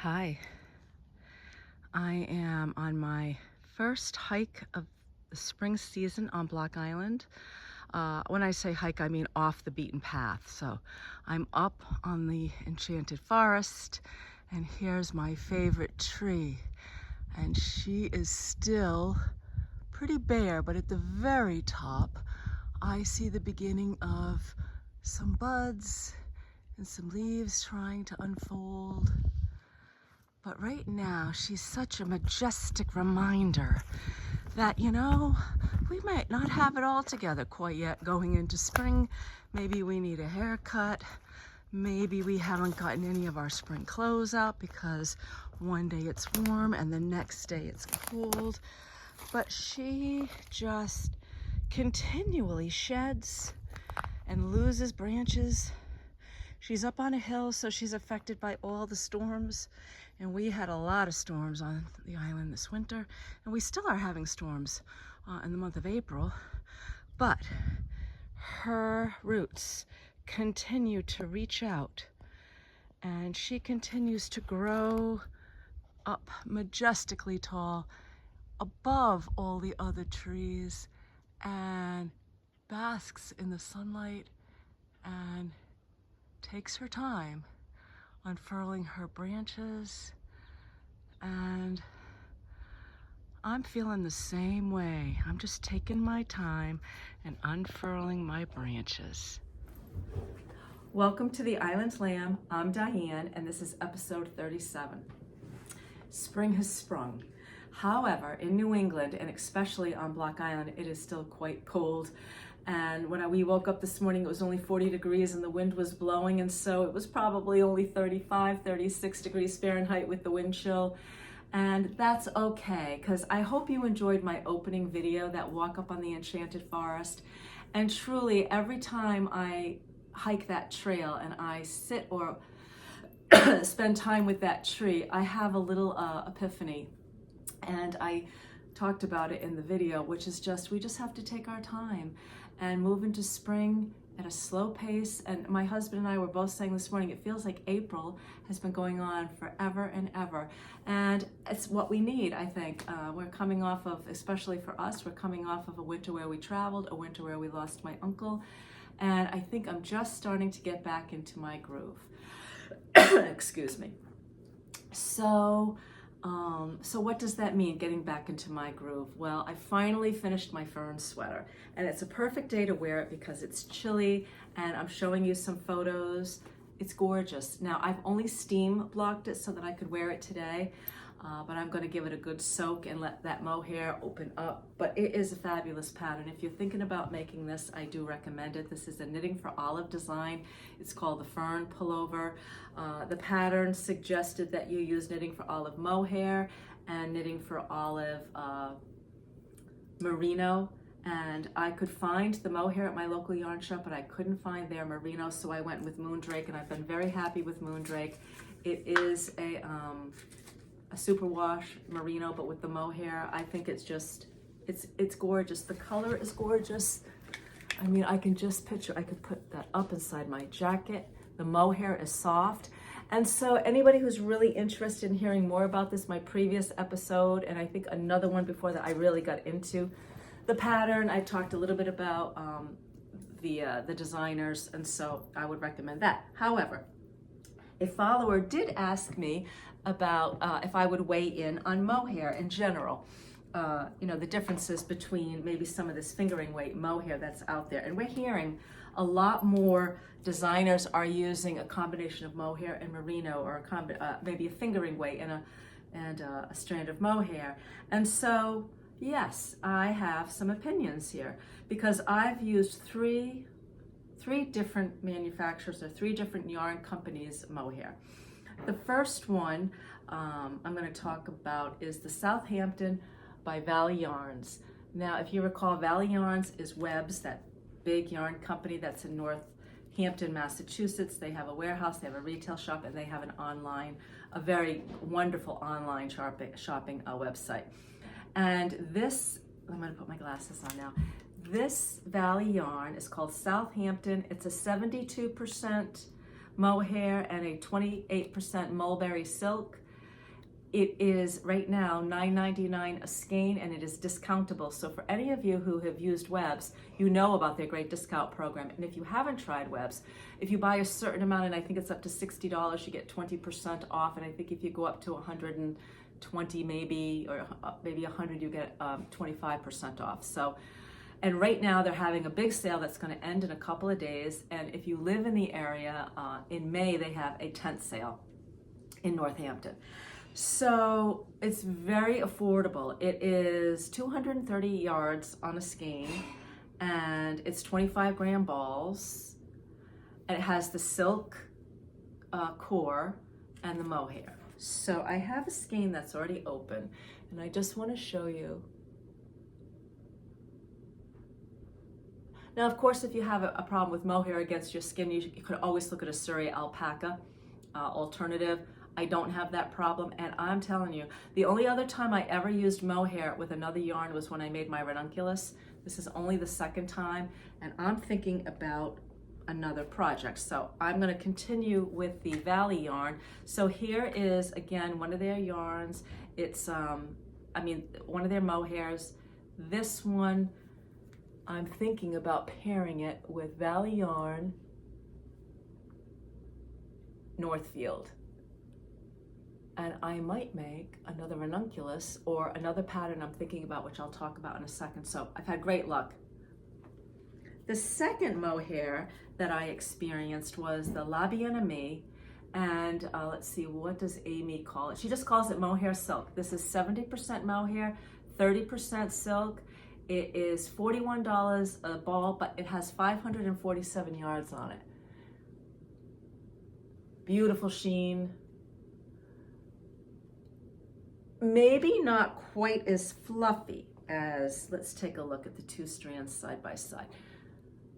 Hi, I am on my first hike of the spring season on Block Island. When I say hike, I mean off the beaten path. So I'm up on the Enchanted Forest, and here's my favorite tree. And she is still pretty bare, but at the very top, I see the beginning of some buds and some leaves trying to unfold. But right now, she's such a majestic reminder that, we might not have it all together quite yet going into spring. Maybe we need a haircut. Maybe we haven't gotten any of our spring clothes out because one day it's warm and the next day it's cold. But she just continually sheds and loses branches. She's up on a hill, so she's affected by all the storms. And we had a lot of storms on the island this winter, and we still are having storms in the month of April. But her roots continue to reach out, and she continues to grow up majestically tall above all the other trees and basks in the sunlight and takes her time unfurling her branches. And I'm feeling the same way. I'm just taking my time and unfurling my branches. Welcome to the Island Lamb. I'm Diane, and this is episode 37. Spring has sprung. However, in New England, and especially on Block Island, it is still quite cold. And when we woke up this morning, it was only 40 degrees and the wind was blowing. And so it was probably only 35, 36 degrees Fahrenheit with the wind chill. And that's okay, because I hope you enjoyed my opening video, that walk up on the Enchanted Forest. And truly, every time I hike that trail and I sit or spend time with that tree, I have a little epiphany. And I talked about it in the video, which is we just have to take our time and move into spring at a slow pace. And my husband and I were both saying this morning, it feels like April has been going on forever and ever. And it's what we need, I think. We're coming off of, especially for us, we're coming off of a winter where we traveled, a winter where we lost my uncle. And I think I'm just starting to get back into my groove. Excuse me. So what does that mean, getting back into my groove? Well, I finally finished my Fern sweater, and it's a perfect day to wear it because it's chilly, and I'm showing you some photos. It's gorgeous. Now, I've only steam blocked it so that I could wear it today, but I'm going to give it a good soak and let that mohair open up. But it is a fabulous pattern. If you're thinking about making this, I do recommend it. This is a Knitting for Olive design. It's called the Fern Pullover. The pattern suggested that you use Knitting for Olive mohair and Knitting for Olive merino. And I could find the mohair at my local yarn shop, but I couldn't find their merino, so I went with Moondrake, and I've been very happy with Moondrake. It is a superwash merino, but with the mohair, I think it's gorgeous. The color is gorgeous. I mean, I can just picture, I could put that up inside my jacket. The mohair is soft. And so anybody who's really interested in hearing more about this, my previous episode, and I think another one before that, I really got into the pattern. I talked a little bit about the designers, and so I would recommend that. However, a follower did ask me about if I would weigh in on mohair in general. The differences between maybe some of this fingering weight mohair that's out there. And we're hearing a lot more designers are using a combination of mohair and merino, or maybe a fingering weight and a strand of mohair. And so, yes, I have some opinions here, because I've used three different manufacturers, or three different yarn companies' mohair. The first one I'm going to talk about is the Southampton by Valley Yarns. Now, if you recall, Valley Yarns is Webb's, that big yarn company that's in Northampton, Massachusetts. They have a warehouse, they have a retail shop, and they have a very wonderful online shopping website. And this, I'm going to put my glasses on now. This Valley yarn is called Southampton. It's a 72% mohair and a 28% mulberry silk. It is right now $9.99 a skein, and it is discountable. So for any of you who have used Webs, you know about their great discount program. And if you haven't tried Webs, if you buy a certain amount, and I think it's up to $60, you get 20% off. And I think if you go up to 120 maybe, or maybe 100, you get 25% off. So, and right now they're having a big sale that's going to end in a couple of days. And if you live in the area, in May, they have a tent sale in Northampton. So it's very affordable. It is 230 yards on a skein, and it's 25 gram balls, and it has the silk core and the mohair. So I have a skein that's already open, and I just want to show you. Now, of course, if you have a problem with mohair against your skin, you could always look at a Surrey alpaca alternative. I don't have that problem, and I'm telling you, the only other time I ever used mohair with another yarn was when I made my ranunculus. This is only the second time, and I'm thinking about another project. So I'm going to continue with the Valley yarn. So here is, again, one of their yarns. It's, one of their mohairs. This one, I'm thinking about pairing it with Valley yarn, Northfield. And I might make another ranunculus or another pattern I'm thinking about, which I'll talk about in a second. So I've had great luck. The second mohair that I experienced was the La Bien-Aimée, and let's see, what does Amy call it? She just calls it mohair silk. This is 70% mohair, 30% silk. It is $41 a ball, but it has 547 yards on it. Beautiful sheen. Maybe not quite as fluffy as, let's take a look at the two strands side by side.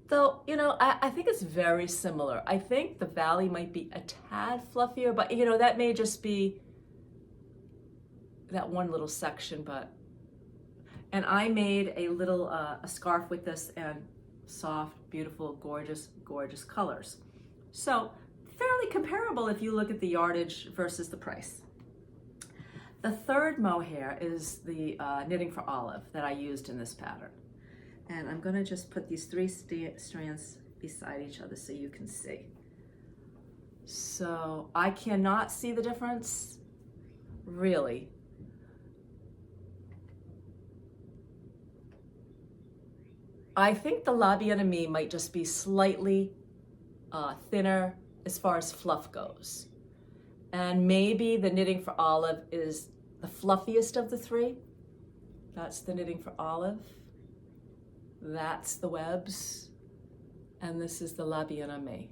Though, you know, I think it's very similar. I think the Valley might be a tad fluffier, but you know, that may just be that one little section, but, and I made a little, a scarf with this, and soft, beautiful, gorgeous, gorgeous colors. So fairly comparable if you look at the yardage versus the price. The third mohair is the Knitting for Olive that I used in this pattern. And I'm gonna just put these three strands beside each other so you can see. So I cannot see the difference, really. I think the La Bien-Aimée might just be slightly thinner as far as fluff goes. And maybe the Knitting for Olive is the fluffiest of the three. That's the Knitting for Olive. That's the Webs. And this is the La Bien-Aimée.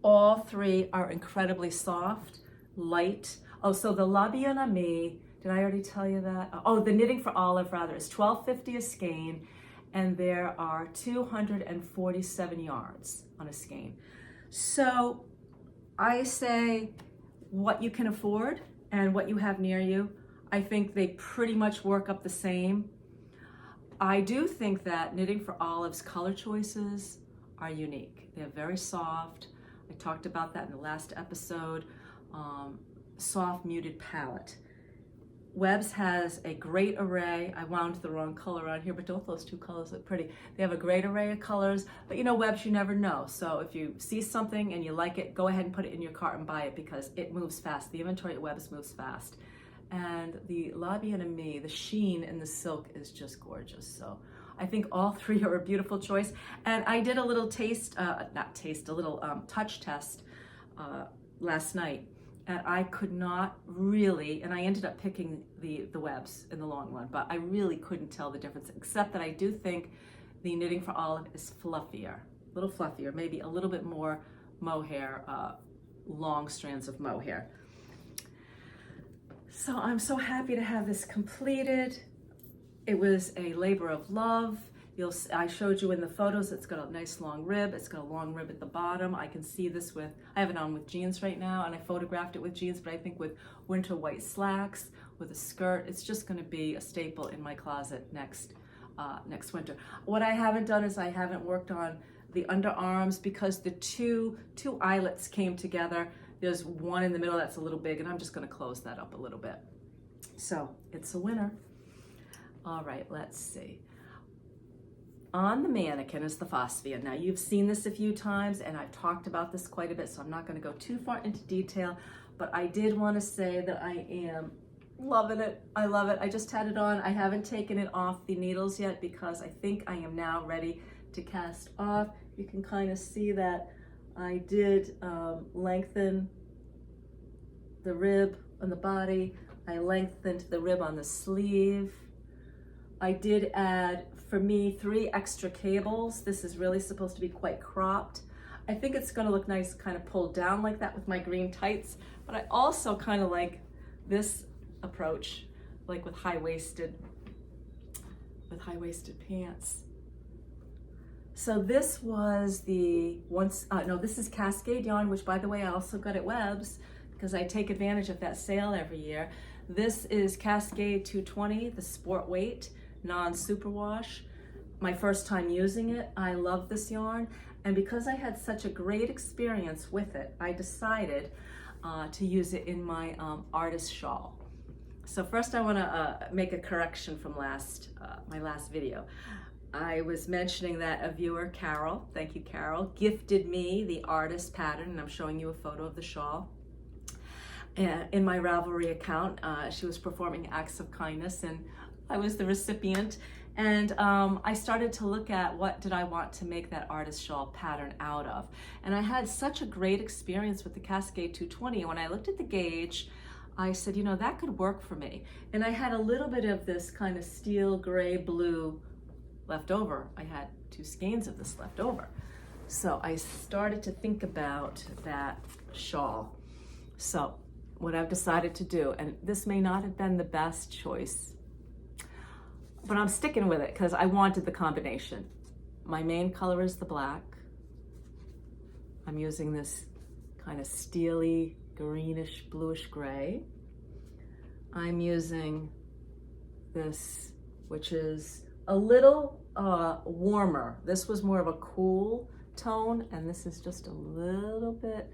All three are incredibly soft, light. Oh, so the La Bien-Aimée, did I already tell you that? Oh, the Knitting for Olive, rather, is $12.50 a skein, and there are 247 yards on a skein. So I say what you can afford and what you have near you. I think they pretty much work up the same. I do think that Knitting for Olive's color choices are unique. They're very soft. I talked about that in the last episode. Soft muted palette. Webs has a great array. I wound the wrong color on here, but don't those two colors look pretty? They have a great array of colors, but you know, Webs, you never know. So if you see something and you like it, go ahead and put it in your cart and buy it, because it moves fast. The inventory at Webs moves fast. And the La Bien-Aimée, the sheen in the silk is just gorgeous. So I think all three are a beautiful choice. And I did a little touch test last night. And I could not really, and I ended up picking the Webs in the long run, but I really couldn't tell the difference, except that I do think the Knitting for Olive is fluffier, a little fluffier, maybe a little bit more mohair, long strands of mohair. So I'm so happy to have this completed. It was a labor of love. I showed you in the photos, it's got a nice long rib. It's got a long rib at the bottom. I can see this with, I have it on with jeans right now, and I photographed it with jeans, but I think with winter white slacks, with a skirt, it's just gonna be a staple in my closet next winter. What I haven't done is I haven't worked on the underarms, because the two eyelets came together. There's one in the middle that's a little big, and I'm just gonna close that up a little bit. So it's a winner. All right, let's see. On the mannequin is the Fossvein. Now you've seen this a few times and I've talked about this quite a bit, so I'm not going to go too far into detail, but I did want to say that I am loving it. I love it. I just had it on. I haven't taken it off the needles yet because I think I am now ready to cast off. You can kind of see that I did lengthen the rib on the body. I lengthened the rib on the sleeve. I did add, for me, 3 extra cables. This is really supposed to be quite cropped. I think it's going to look nice kind of pulled down like that with my green tights, but I also kind of like this approach, like with high-waisted pants. So this was the this is Cascade yarn, which by the way I also got at Webb's because I take advantage of that sale every year. This is Cascade 220, the sport weight, non-superwash. My first time using it. I love this yarn, and because I had such a great experience with it, I decided to use it in my Artus Shawl. So first I want to make a correction from my last video. I was mentioning that a viewer, Carol, thank you Carol, gifted me the Artus pattern, and I'm showing you a photo of the shawl. In my Ravelry account, she was performing acts of kindness and I was the recipient. And I started to look at what did I want to make that Artus Shawl pattern out of. And I had such a great experience with the Cascade 220. And when I looked at the gauge, I said, you know, that could work for me. And I had a little bit of this kind of steel gray blue left over. I had 2 skeins of this left over. So I started to think about that shawl. So what I've decided to do, and this may not have been the best choice, but I'm sticking with it because I wanted the combination. My main color is the black. I'm using this kind of steely, greenish, bluish gray. I'm using this, which is a little warmer. This was more of a cool tone, and this is just a little bit,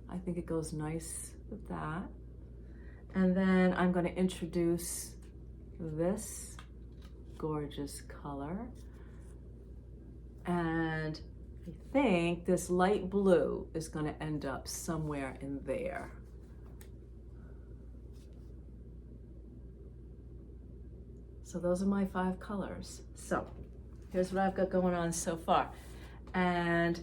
I think it goes nice with that. And then I'm going to introduce this gorgeous color, and I think this light blue is going to end up somewhere in there. So those are my 5 colors. So here's what I've got going on so far, and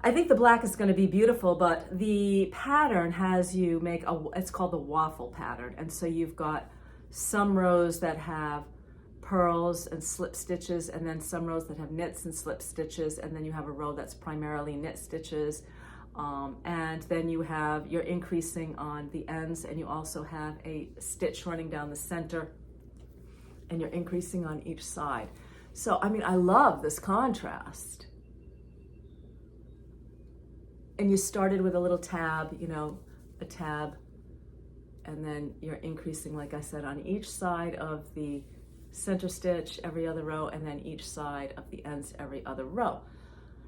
I think the black is going to be beautiful, but the pattern has you make it's called the waffle pattern, and so you've got some rows that have pearls and slip stitches, and then some rows that have knits and slip stitches, and then you have a row that's primarily knit stitches, and then you're increasing on the ends, and you also have a stitch running down the center, and you're increasing on each side. So I mean, I love this contrast. And you started with a little tab, you know, a tab, and then you're increasing, like I said, on each side of the center stitch every other row, and then each side of the ends every other row.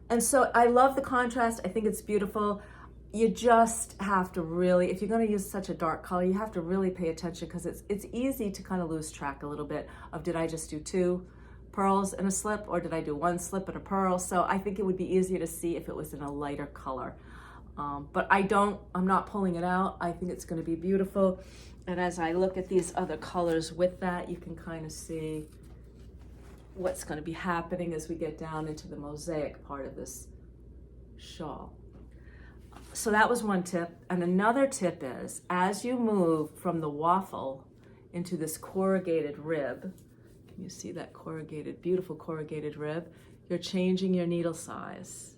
And so I love the contrast. I think it's beautiful. You just have to really, if you're going to use such a dark color, you have to really pay attention, because it's easy to kind of lose track a little bit of, did I just do 2 pearls and a slip, or did I do 1 slip and a pearl? So I think it would be easier to see if it was in a lighter color. But I'm not pulling it out. I think it's going to be beautiful. And as I look at these other colors with that, you can kind of see what's going to be happening as we get down into the mosaic part of this shawl. So that was one tip. And another tip is, as you move from the waffle into this corrugated rib, can you see that corrugated, beautiful corrugated rib? You're changing your needle size.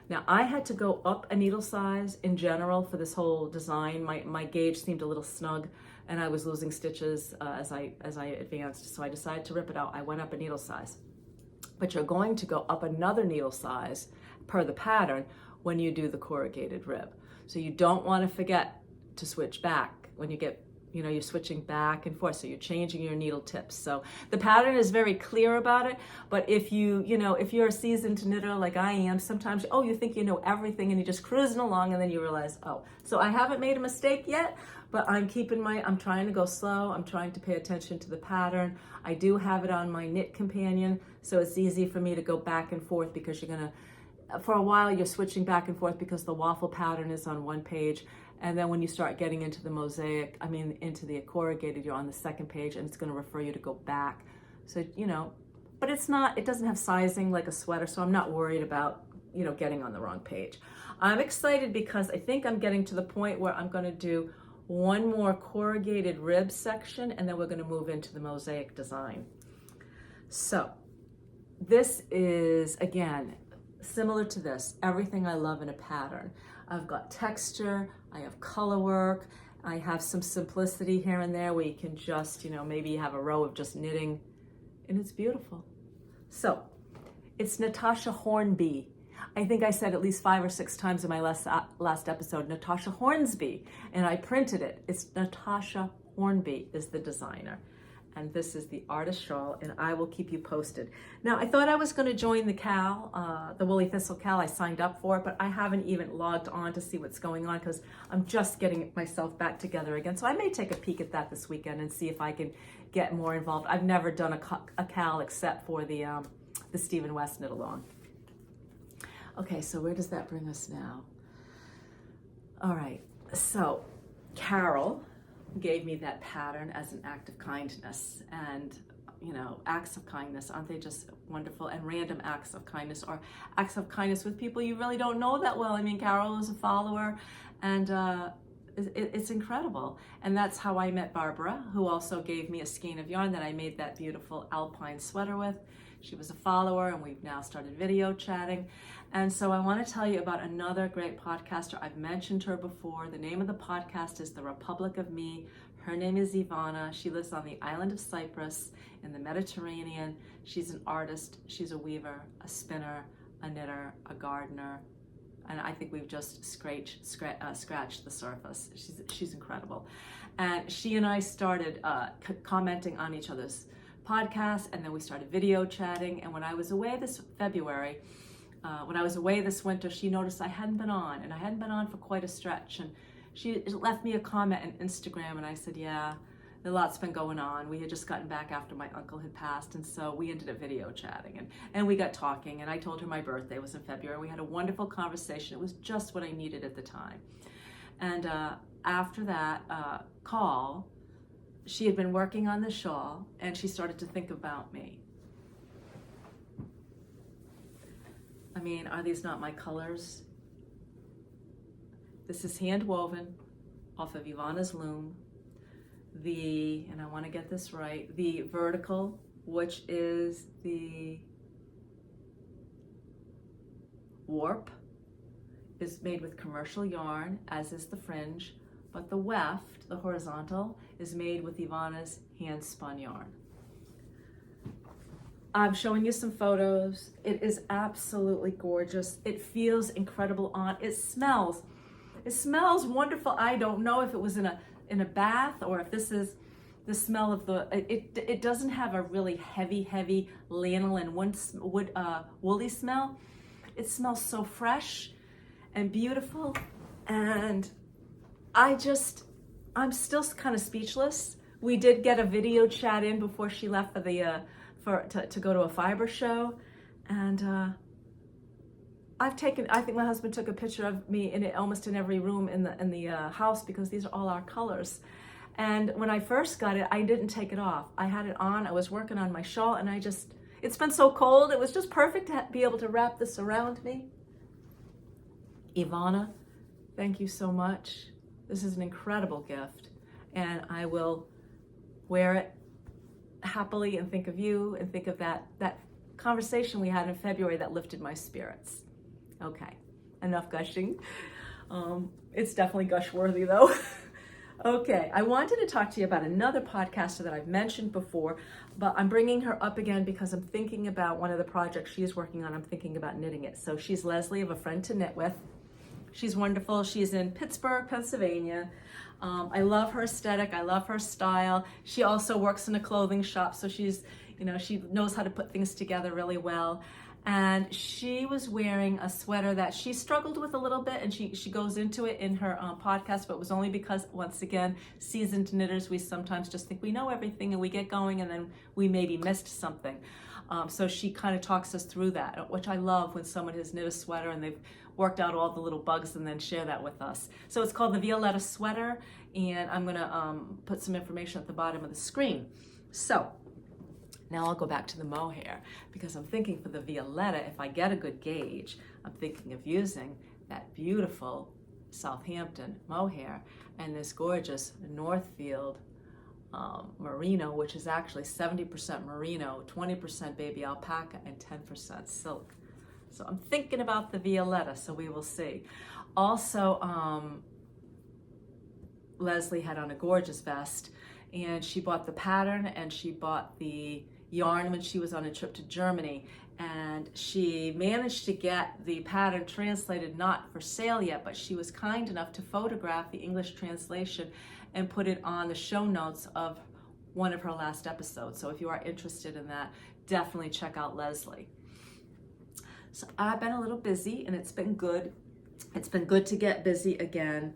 Now I had to go up a needle size in general for this whole design. My gauge seemed a little snug, and I was losing stitches as I advanced. So I decided to rip it out. I went up a needle size. But you're going to go up another needle size per the pattern when you do the corrugated rib. So you don't want to forget to switch back when you get, you know, you're switching back and forth, so you're changing your needle tips. So the pattern is very clear about it, but if if you're a seasoned knitter like I am, sometimes, oh, you think you know everything and you're just cruising along and then you realize, oh. So I haven't made a mistake yet, but I'm trying to go slow. I'm trying to pay attention to the pattern. I do have it on my knit companion, so it's easy for me to go back and forth, because for a while you're switching back and forth because the waffle pattern is on one page. And then when you start getting into the mosaic, into the corrugated, you're on the second page, and it's going to refer you to go back. So, but it doesn't have sizing like a sweater, so I'm not worried about, getting on the wrong page. I'm excited because I think I'm getting to the point where I'm going to do one more corrugated rib section, and then we're going to move into the mosaic design. So this is, again, similar to this, everything I love in a pattern. I've got texture, I have color work, I have some simplicity here and there where you can just, maybe have a row of just knitting, and it's beautiful. So it's Natasha Hornby. I think I said at least 5 or 6 times in my last episode, Natasha Hornsby, and I printed it. It's Natasha Hornby is the designer. And this is the Artus Shawl, and I will keep you posted. Now, I thought I was going to join the Cal, the Woolly Thistle Cal. I signed up for it, but I haven't even logged on to see what's going on because I'm just getting myself back together again. So I may take a peek at that this weekend and see if I can get more involved. I've never done a Cal except for the Stephen West knit along. Okay, so where does that bring us now? All right, so Carol gave me that pattern as an act of kindness, and acts of kindness, aren't they just wonderful? And random acts of kindness, or acts of kindness with people you really don't know that well. Carol is a follower, and it's incredible. And that's how I met Barbara, who also gave me a skein of yarn that I made that beautiful alpine sweater with. She was a follower, and we've now started video chatting. And so I want to tell you about another great podcaster. I've mentioned her before. The name of the podcast is The Republic of Me. Her name is Ivana. She lives on the island of Cyprus in the Mediterranean. She's an artist. She's a weaver, a spinner, a knitter, a gardener. And I think we've just scratched the surface. She's incredible. And she and I started commenting on each other's podcasts, and then we started video chatting. And when I was away this winter, she noticed I hadn't been on, and I hadn't been on for quite a stretch. And she left me a comment on Instagram, and I said, yeah, a lot's been going on. We had just gotten back after my uncle had passed, and so we ended up video chatting, and we got talking, and I told her my birthday was in February. We had a wonderful conversation. It was just what I needed at the time. And after that call, she had been working on the shawl, and she started to think about me. Are these not my colors? This is hand woven off of Ivana's loom. And I want to get this right, the vertical, which is the warp, is made with commercial yarn, as is the fringe, but the weft, the horizontal, is made with Ivana's hand spun yarn. I'm showing you some photos. It is absolutely gorgeous. It feels incredible on. It smells wonderful. I don't know if it was in a bath or if this is the smell of it doesn't have a really heavy lanolin woolly smell. It smells so fresh and beautiful, and I'm still kind of speechless. We did get a video chat in before she left to go to a fiber show, and I think my husband took a picture of me in it almost in every room in the house, because these are all our colors. And when I first got it, I didn't take it off. I had it on, I was working on my shawl, and it's been so cold, it was just perfect to be able to wrap this around me. Ivana, thank you so much. This is an incredible gift, and I will wear it happily and think of you and think of that conversation we had in February that lifted my spirits. Okay, enough gushing. It's definitely gush worthy though. Okay, I wanted to talk to you about another podcaster that I've mentioned before, but I'm bringing her up again because I'm thinking about one of the projects she's working on. I'm thinking about knitting it. So she's Leslie of A Friend to Knit With. She's wonderful. She's in Pittsburgh, Pennsylvania. I love her aesthetic. I love her style. She also works in a clothing shop, so she's, you know, she knows how to put things together really well. And she was wearing a sweater that she struggled with a little bit, and she goes into it in her podcast, but it was only because, once again, seasoned knitters, we sometimes just think we know everything and we get going and then we maybe missed something. So she kind of talks us through that, which I love when someone has knit a sweater and they've worked out all the little bugs and then share that with us. So it's called the Violetta Sweater, and I'm gonna put some information at the bottom of the screen. So now I'll go back to the mohair, because I'm thinking for the Violetta, if I get a good gauge, I'm thinking of using that beautiful Southampton mohair and this gorgeous Northfield merino, which is actually 70% merino, 20% baby alpaca, and 10% silk. So I'm thinking about the Violetta, so we will see. Also, Leslie had on a gorgeous vest, and she bought the pattern and she bought the yarn when she was on a trip to Germany, and she managed to get the pattern translated, not for sale yet, but she was kind enough to photograph the English translation and put it on the show notes of one of her last episodes. So if you are interested in that, definitely check out Leslie. So I've been a little busy, and it's been good. It's been good to get busy again.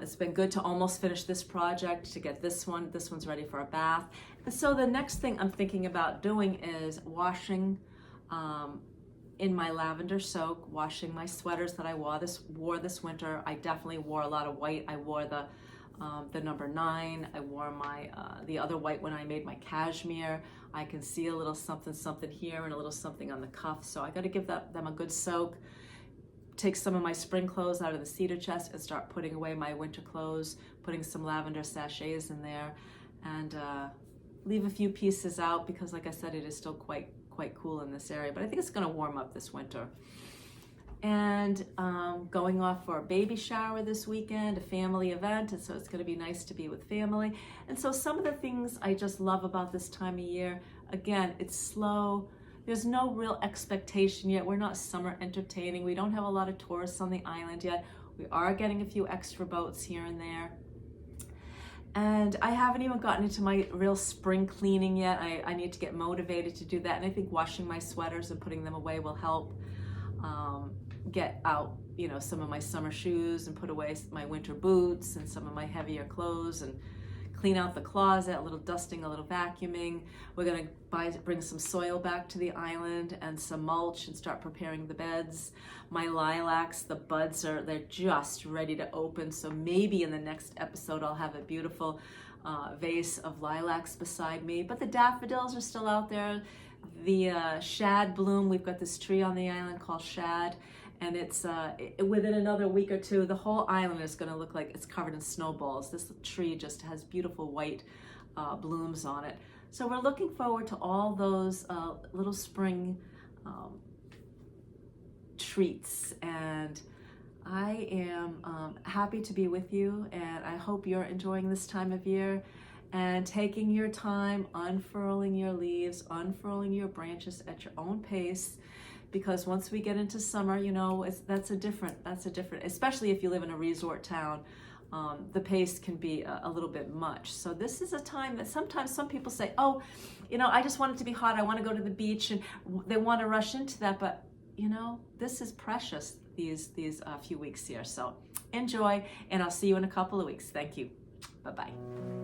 It's been good to almost finish this project, to get this one's ready for a bath. And so the next thing I'm thinking about doing is washing in my lavender soak, washing my sweaters that I wore this winter. I definitely wore a lot of white. I wore the number 9. I wore my the other white when I made my cashmere. I can see a little something here and a little something on the cuff. So I got to give them a good soak. Take some of my spring clothes out of the cedar chest and start putting away my winter clothes, putting some lavender sachets in there, and leave a few pieces out because, like I said, it is still quite cool in this area, but I think it's going to warm up this winter. And going off for a baby shower this weekend, a family event, and so it's going to be nice to be with family. And so some of the things I just love about this time of year, again, it's slow. There's no real expectation yet. We're not summer entertaining. We don't have a lot of tourists on the island yet. We are getting a few extra boats here and there. And I haven't even gotten into my real spring cleaning yet. I need to get motivated to do that. And I think washing my sweaters and putting them away will help get out, you know, some of my summer shoes and put away my winter boots and some of my heavier clothes, and clean out the closet, a little dusting, a little vacuuming. We're gonna bring some soil back to the island and some mulch and start preparing the beds. My lilacs, the buds they're just ready to open. So maybe in the next episode, I'll have a beautiful vase of lilacs beside me, but the daffodils are still out there. The shad bloom, we've got this tree on the island called shad, and it's within another week or two, the whole island is going to look like it's covered in snowballs. This tree just has beautiful white blooms on it. So we're looking forward to all those little spring treats, and I am happy to be with you, and I hope you're enjoying this time of year and taking your time, unfurling your leaves, unfurling your branches at your own pace. Because once we get into summer, you know, that's a different, especially if you live in a resort town, the pace can be a little bit much. So this is a time that sometimes some people say, oh, you know, I just want it to be hot. I want to go to the beach, and they want to rush into that. But, you know, this is precious, these few weeks here. So enjoy, and I'll see you in a couple of weeks. Thank you. Bye-bye.